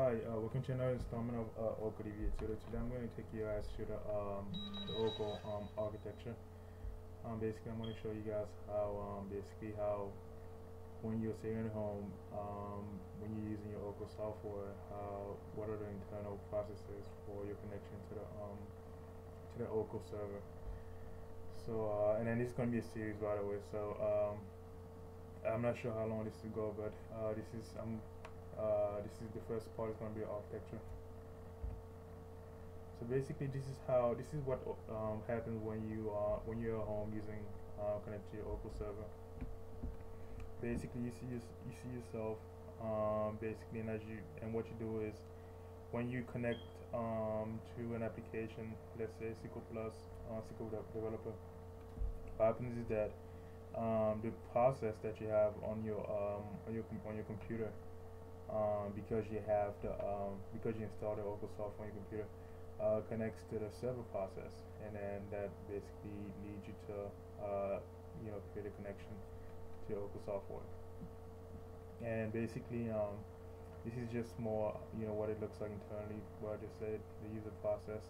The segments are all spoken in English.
Hi, welcome to another installment of Oracle DV Tutor. Today I'm going to take you guys to the Oracle architecture. Basically, I'm going to show you guys how how when you're sitting at home, when you're using your Oracle software, what are the internal processes for your connection to the Oracle server. So and then this is going to be a series, by the way. So I'm not sure how long this will go, but this is the first part is going to be architecture. So basically, this is what happens when you're at home using connect to your Oracle server. Basically, you see yourself basically, and what you do is when you connect to an application, let's say SQL Plus, SQL Developer. What happens is that the process that you have on your computer, because you installed the Oracle software on your computer, connects to the server process, and then that basically leads you to create a connection to your Oracle software. And basically, this is just more what it looks like internally. What I just said, the user process.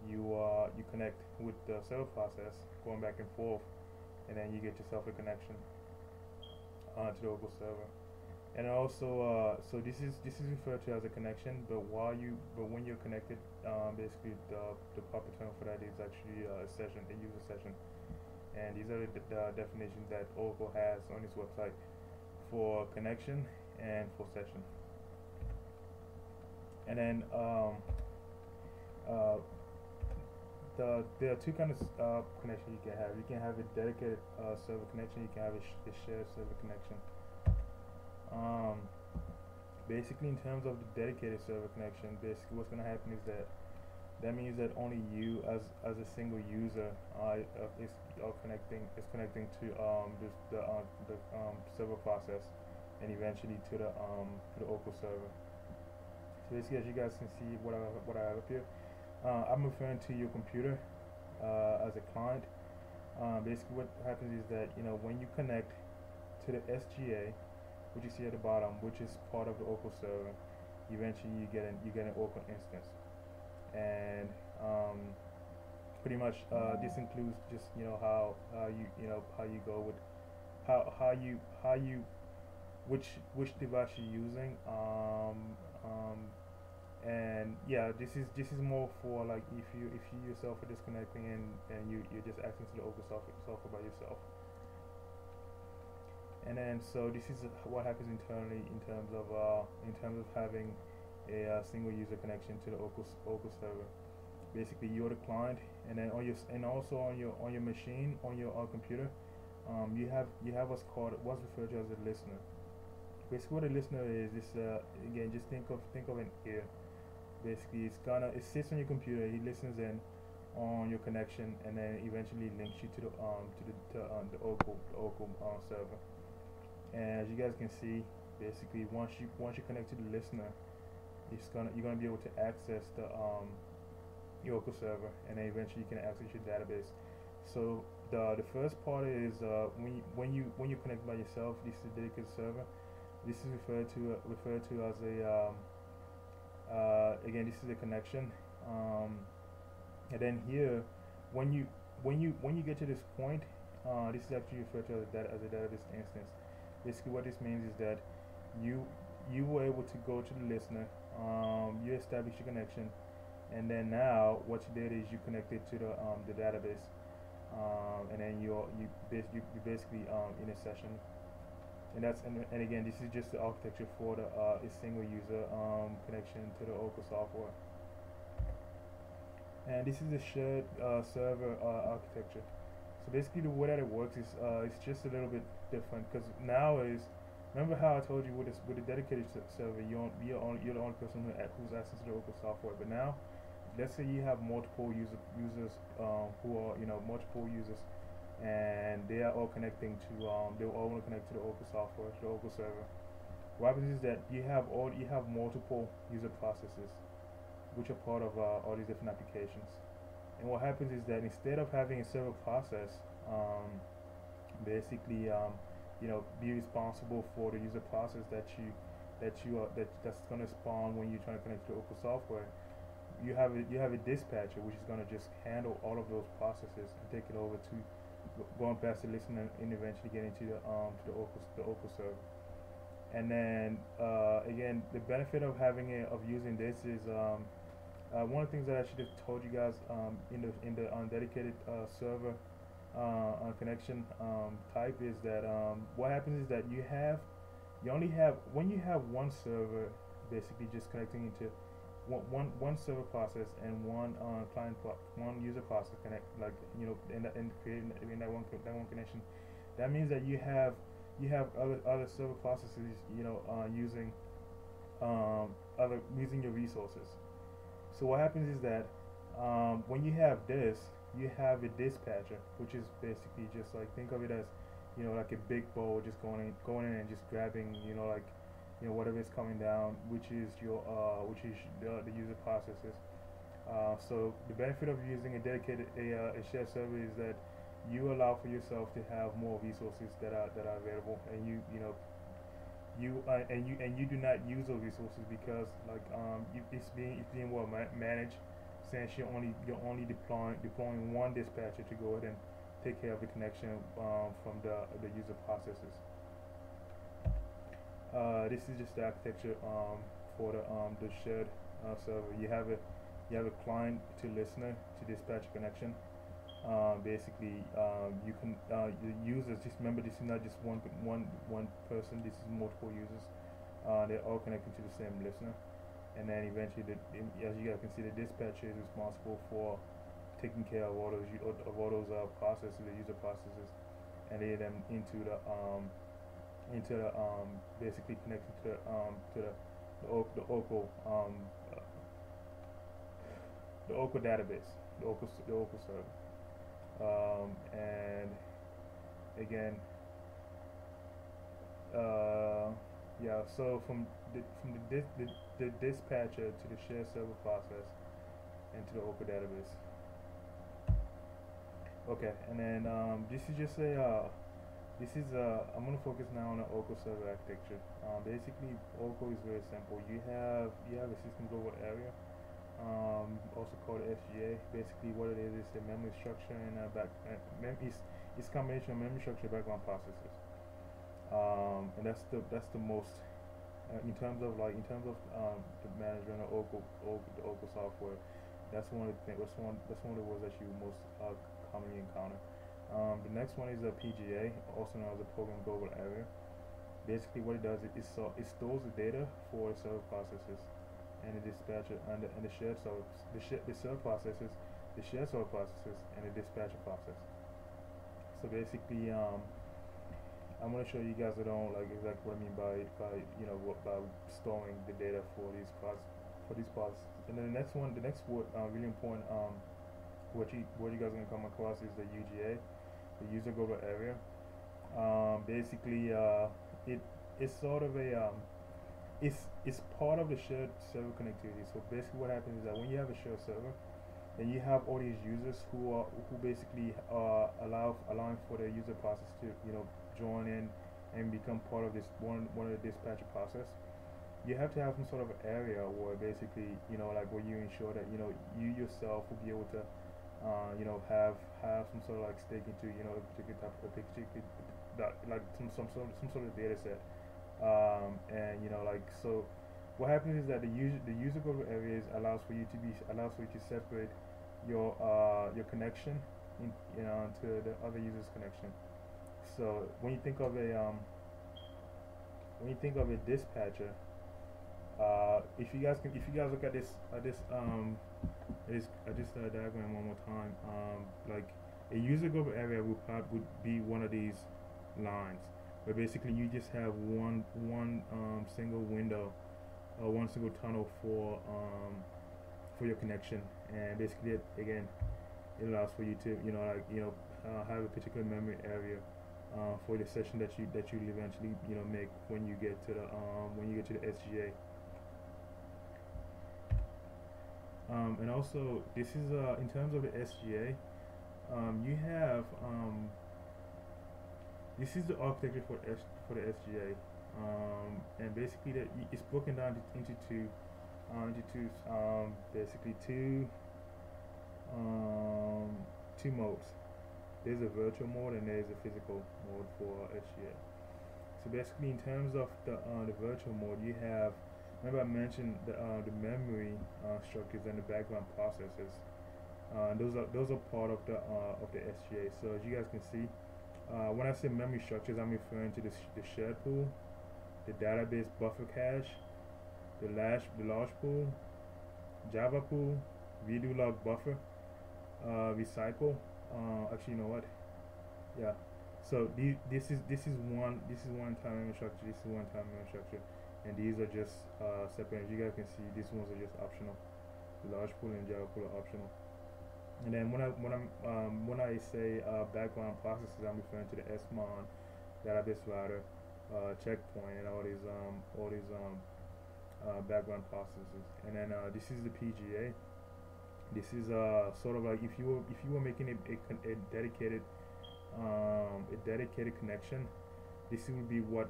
You connect with the server process, going back and forth, and then you get yourself a connection to the Oracle server. And also, so this is referred to as a connection. But when you're connected, basically the proper term for that is actually a session, a user session. And these are the definitions that Oracle has on its website for connection and for session. And then there are two kinds of connection you can have. You can have a dedicated server connection. You can have a shared server connection. Basically, in terms of the dedicated server connection, basically what's going to happen is that means that only you as a single user is connecting to the server process, and eventually to the Oracle server. So basically, as you guys can see, what I have up here, I'm referring to your computer as a client. Basically, what happens is that when you connect to the SGA, which you see at the bottom, which is part of the Oracle server, eventually you get an Oracle instance. And pretty much this includes just how you go with how you which device you're using, and yeah, this is more for like if you yourself are disconnecting and you're just accessing to the Oracle software by yourself. And then so this is what happens internally in terms of having a single user connection to the Oracle server. Basically, you're the client, and then also on your machine, on your computer, you have what's referred to as a listener. Basically, what a listener is again, just think of an ear. Basically, it sits on your computer. It listens in on your connection, and then eventually links you to the Oracle server. And as you guys can see, basically once you connect to the listener, you're gonna be able to access the Oracle server, and then eventually you can access your database. So the first part is when you connect by yourself. This is a dedicated server. This is referred to as a again, this is a connection. And then here, when you get to this point, this is actually referred to as a database instance. Basically, what this means is that you were able to go to the listener, you establish your connection, and then now what you did is you connected to the database, and then you're basically in a session. And again, this is just the architecture for a single user connection to the Oracle software. And this is the shared server architecture. So basically, the way that it works is it's just a little bit different, because remember how I told you with a dedicated server, you're the only person who's access to the Oracle software. But now, let's say you have multiple users who are multiple users, and they are all connecting to they all want to connect to the Oracle software, to the Oracle server. What happens is that you have multiple user processes, which are part of all these different applications. And what happens is that instead of having a server process basically be responsible for the user process that that's gonna spawn when you're trying to connect to the Oracle software. You have a dispatcher which is gonna just handle all of those processes and take it over to going past the listener and eventually getting to the Oracle server. And then again, the benefit of having it of using this is one of the things that I should have told you guys in the undedicated server connection type is that what happens is that you only have when you have one server basically just connecting into one server process and one one user process connect, like, you know, in creating in that one connection. That means that you have other server processes, you know, using your resources. So what happens is that when you have this, you have a dispatcher, which is basically just like, think of it as, you know, like a big bowl just going in and just grabbing, you know, like, you know, whatever is coming down, which is the user processes. So the benefit of using a dedicated a shared server is that you allow for yourself to have more resources that are available, and you do not use those resources because, like, it's being well managed, since you're only deploying one dispatcher to go ahead and take care of the connection from the user processes. This is just the architecture for the shared server. You have a client to listener to dispatcher connection. Basically, you can the users. Just remember, this is not just one person. This is multiple users. They're all connected to the same listener, and then eventually, as you guys can see, the dispatcher is responsible for taking care of all those processes, the user processes, and lay them into the basically connected to the Oracle database, the Oracle server. And again, yeah. So from the dispatcher to the shared server process and to the Oracle database. Okay, and then this is just I'm going to focus now on the Oracle server architecture. Basically, Oracle is very simple. You have a system global area, also called SGA. Basically, what it is a memory structure and it's combination of memory structure and background processes. And that's the most in terms of the management of the Oracle software. That's one of the things. That's one of the words that you most commonly encounter. The next one is a PGA, also known as a Program Global Area. Basically, what it does is it stores the data for server processes and the dispatcher and the shared server, the server processes, the shared server processes, and the dispatcher process. So basically, I'm going to show you guys exactly what I mean by storing the data for these processes. And then the next word, really important, what you guys are going to come across is the UGA, the user global area. Basically, it's sort of it's part of the shared server connectivity. So basically, what happens is that when you have a shared server, then you have all these users who basically allowing for the user process to join in and become part of this one of the dispatcher process. You have to have some sort of area where basically where you ensure that you yourself will be able to have some sort of stake into a particular type of some sort of data set, and so what happens is that the user global areas allows for you to separate your connection to the other user's connection. So when you think of a dispatcher, if you guys look at this diagram one more time, like a user global area would be one of these lines, where basically you just have one single window or one single tunnel for your connection, and basically it allows for you to have a particular memory area for the session that you eventually make when you get to the SGA. And also, this is in terms of the SGA, you have this is the architecture for the SGA. And basically it's broken down into basically um, two modes. There's a virtual mode and there's a physical mode for HGA. So basically, in terms of the virtual mode, you have, remember I mentioned the memory structures and the background processes. Those are part of the SGA. So as you guys can see, when I say memory structures, I'm referring to the shared pool, the database buffer cache, the large pool, Java pool, redo log buffer, recycle. Actually, you know what? Yeah. So this is one time memory structure. This is one time memory structure, and these are just separate. As you guys can see, these ones are just optional. The large pool and Java pool are optional. And then when I say background processes, I'm referring to the SMON, database router, checkpoint, and all these background processes. And then this is the PGA. This is sort of like if you were making a dedicated connection, this would be where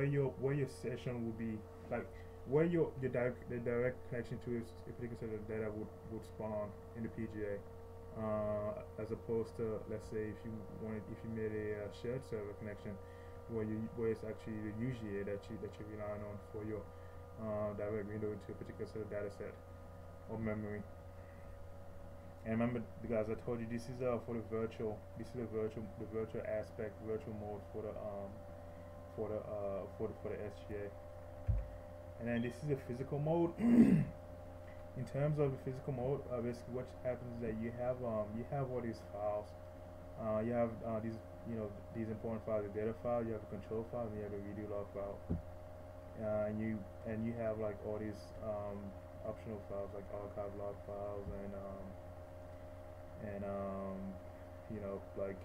your session would be, like where the direct connection to a particular set of data would spawn in the PGA, as opposed to, let's say, if you made a shared server connection where it's actually the UGA that you're relying on for your direct window into a particular set of data set or memory. And remember, guys, I told you this is for the virtual. This is the virtual aspect, virtual mode for the SGA. And then this is the physical mode. In terms of the physical mode, basically what happens is that you have all these files. You have these important files, the data file. You have the control file, and you have the redo log file. And you have like all these optional files like archive log files and like,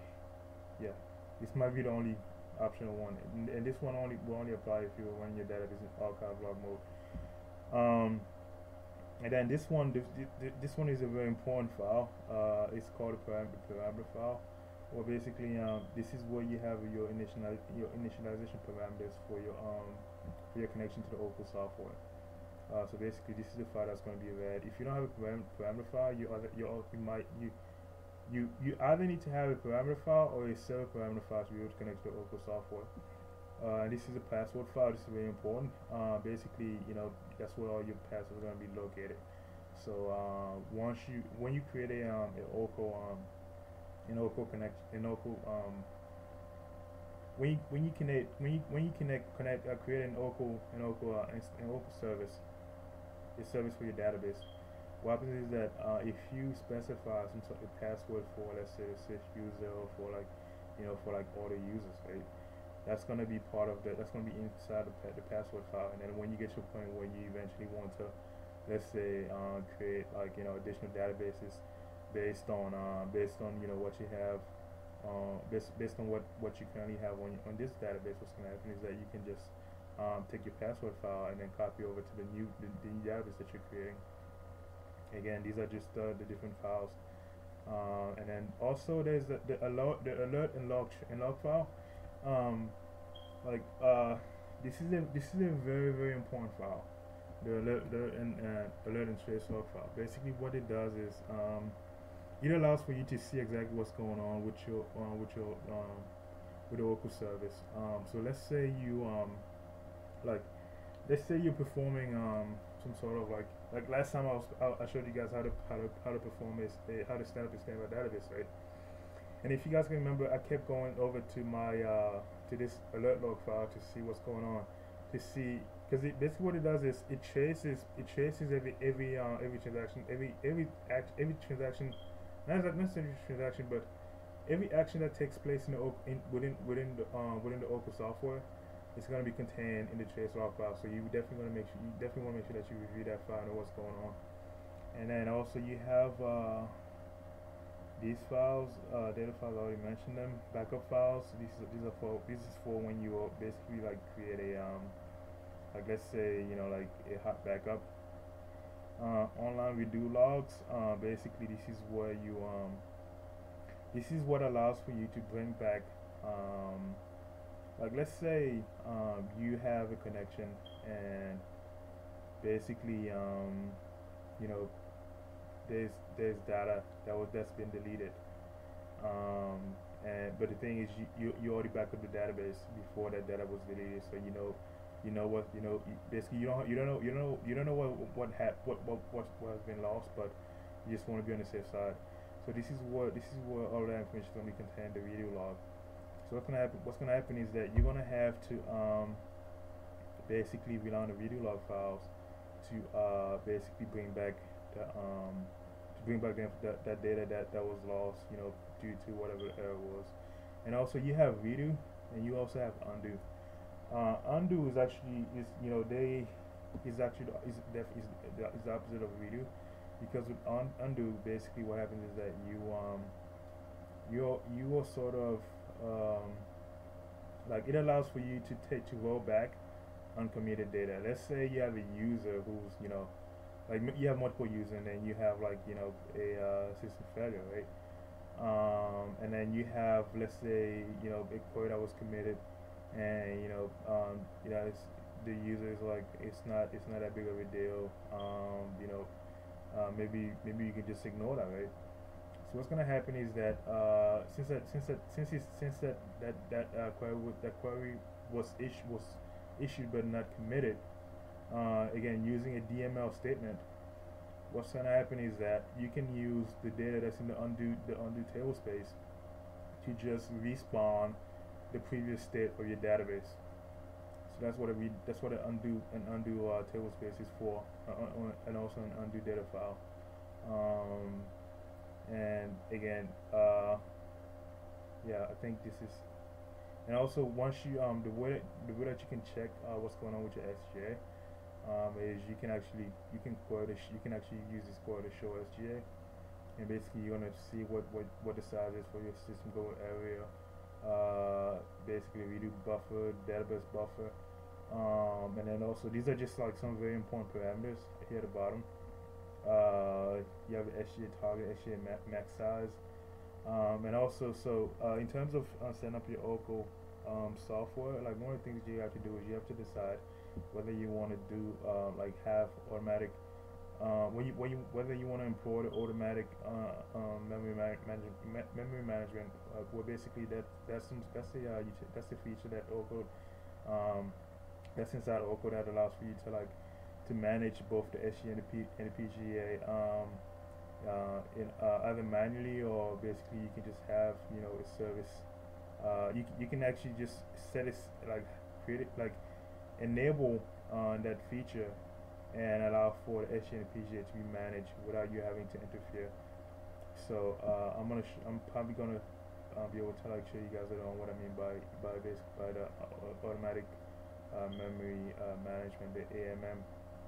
yeah, this might be the only optional one, and this one will only apply if you're running your database in archive log mode. And then this one is a very important file. It's called a parameter file, or basically this is where you have your initialization parameters for your connection to the Oracle software. So basically, this is the file that's going to be read. If you don't have a parameter file, you either need to have a parameter file or a server parameter file to be able to connect to the Oracle software. And this is a password file. This is very important. Basically, that's where all your passwords are going to be located. So when you create an Oracle create an Oracle service, a service for your database. What happens is that if you specify some sort of password for, let's say, a switch user, or for all the users, right? That's going to be part of that's going to be inside the password file. And then when you get to a point where you eventually want to, let's say, create additional databases based on what you have, based on what you currently have on this database, what's going to happen is that you can just take your password file and then copy over to the new database that you're creating. Again, these are just the different files. And then also there's the alert and log file. This is a very, very important file. The alert and trace log file. Basically, what it does is it allows for you to see exactly what's going on with the Oracle service. So let's say you're performing some sort of like last time I showed you guys how to perform how to stand up a standby database, right? And if you guys can remember, I kept going over to my to this alert log file to see what's going on, to see, because basically what it does is it traces every transaction, every transaction, not necessarily transaction, but every action that takes place within the Oracle software is going to be contained in the trace log file. So you definitely want to make sure that you review that file and know what's going on. And then also you have these files, data files. I already mentioned them. Backup files. This is for when you basically create a let's say a hot backup. Online redo logs. Basically, this is where this is what allows for you to bring back Like let's say you have a connection and basically you know there's data that's been deleted. Um, and but the thing is, you already backed up the database before that data was deleted, so you know what basically you don't know what has been lost, but you just want to be on the safe side. So this is what all that information is going to be contained in the video log. So what's gonna happen is that you're gonna have to basically rely on the video log files to basically bring back that data that was lost, due to whatever the error was. And also you have redo and you also have undo. Undo is actually is you know they is actually is the opposite of redo, because with undo basically what happens is that you are sort of um, like it allows for you to roll back uncommitted data. Let's say you have a user who's like you have multiple users and then you have like a system failure, right? And then you have, let's say, a query that was committed, and it's, the user is like it's not that big of a deal. Maybe you can just ignore that, right? So what's gonna happen is that that query was issued but not committed, again using a DML statement, what's gonna happen is that you can use the data that's in the undo table space to just respawn the previous state of your database. So that's what an undo table space is for, and also an undo data file. And again, yeah, I think this is. And also, once you the way that you can check what's going on with your SGA, is you can actually you can actually use this query to show SGA, and basically you're gonna see what the size is for your system goal area. Basically redo buffer, database buffer, and then also these are just like some very important parameters here at the bottom. You have the SGA target, SGA max size, and also in terms of setting up your Oracle software, like one of the things you have to do is you have to decide whether you want to do like have automatic whether you want to employ the automatic memory management, where basically that's the feature that Oracle that's inside Oracle that allows for you to manage both the SGA and the PGA either manually, or basically you can just have a service. You can actually just set it, like create it, like enable that feature and allow for the SGA and the PGA to be managed without you having to interfere. So I'm probably gonna be able to show you guys on what I mean by the automatic memory management, the AMM,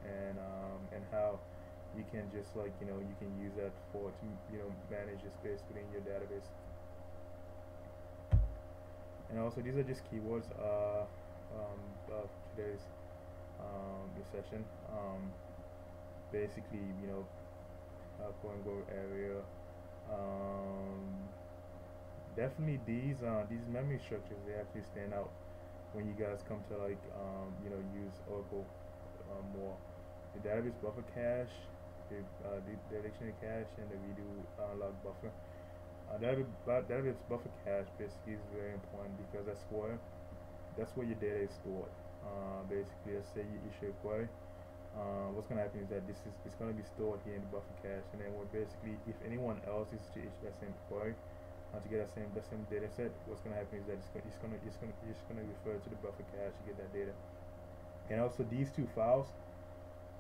and how you can just you can use that to manage the space within your database. And also these are just keywords of today's session. Basically, point go area. Definitely these memory structures, they actually stand out when you guys come to use Oracle more. The database buffer cache, the dictionary cache, and the redo log buffer. Database buffer cache basically is very important because that's where your data is stored. Basically, let's say you issue a query. What's going to happen is that it's going to be stored here in the buffer cache, and then basically, if anyone else is to issue that same query to get that same data set, what's going to happen is that it's going to refer to the buffer cache to get that data. And also these two files,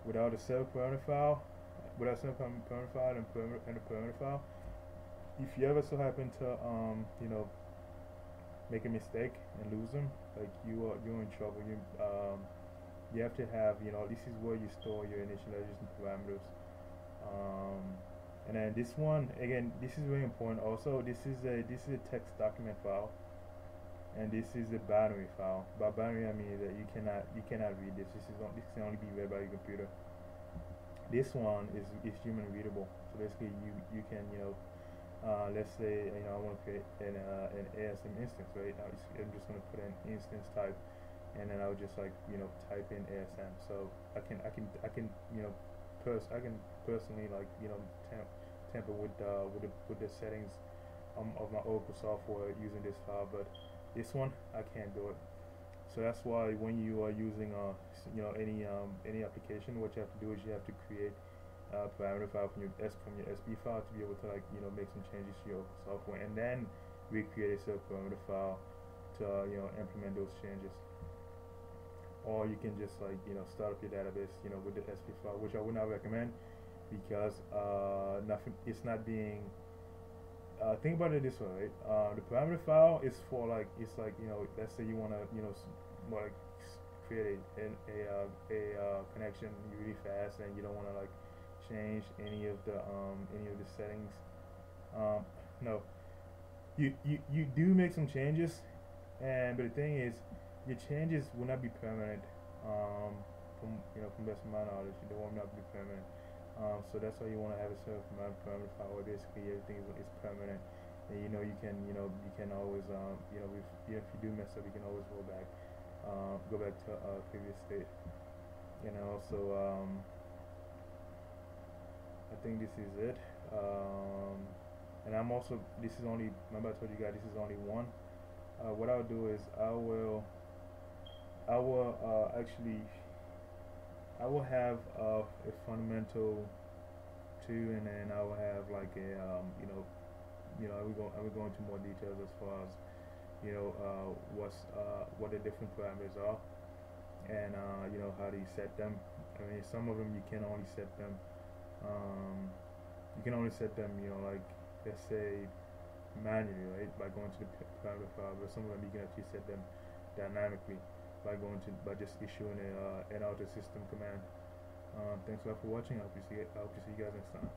without a self parameter file, and a parameter file, if you ever so happen to make a mistake and lose them, like you're in trouble. You have to have this is where you store your initialization parameters. And then this one again, this is very important. Also, this is a text document file, and this is a binary file. By binary I mean that you cannot read this. This can only be read by your computer. This one is human readable. So basically you can let's say I want to create an ASM instance, right? I'm just going to put an instance type, and then I would just like type in ASM. So I can I can personally like tamper with the settings of my Oracle software using this file, but this one I can't do it. So that's why when you are using any application, what you have to do is you have to create a parameter file from your SB file to be able to like make some changes to your software, and then recreate a sub parameter file to implement those changes. Or you can just like start up your database with the SB file, which I would not recommend because nothing it's not being think about it this way, right? The parameter file is for like it's like let's say you want to like create a connection really fast, and you don't want to like change any of the settings. No, you do make some changes, but the thing is, your changes will not be permanent. From best of my knowledge, they will not be permanent. So that's why you want to have a sort of permanent file where basically everything is permanent, and you can always if you do mess up, you can always go back to previous state. So I think this is it. And I'm also remember I told you guys this is only one. What I'll do is actually I will have a fundamental 2, and then I will have like a I will go into more details as far as what the different parameters are, and how do you set them. I mean, some of them you can only set them like let's say manually, right, by going to the parameter file, but some of them you can actually set them dynamically by just issuing an auto system command. Thanks a lot for watching. I hope to see you guys next time.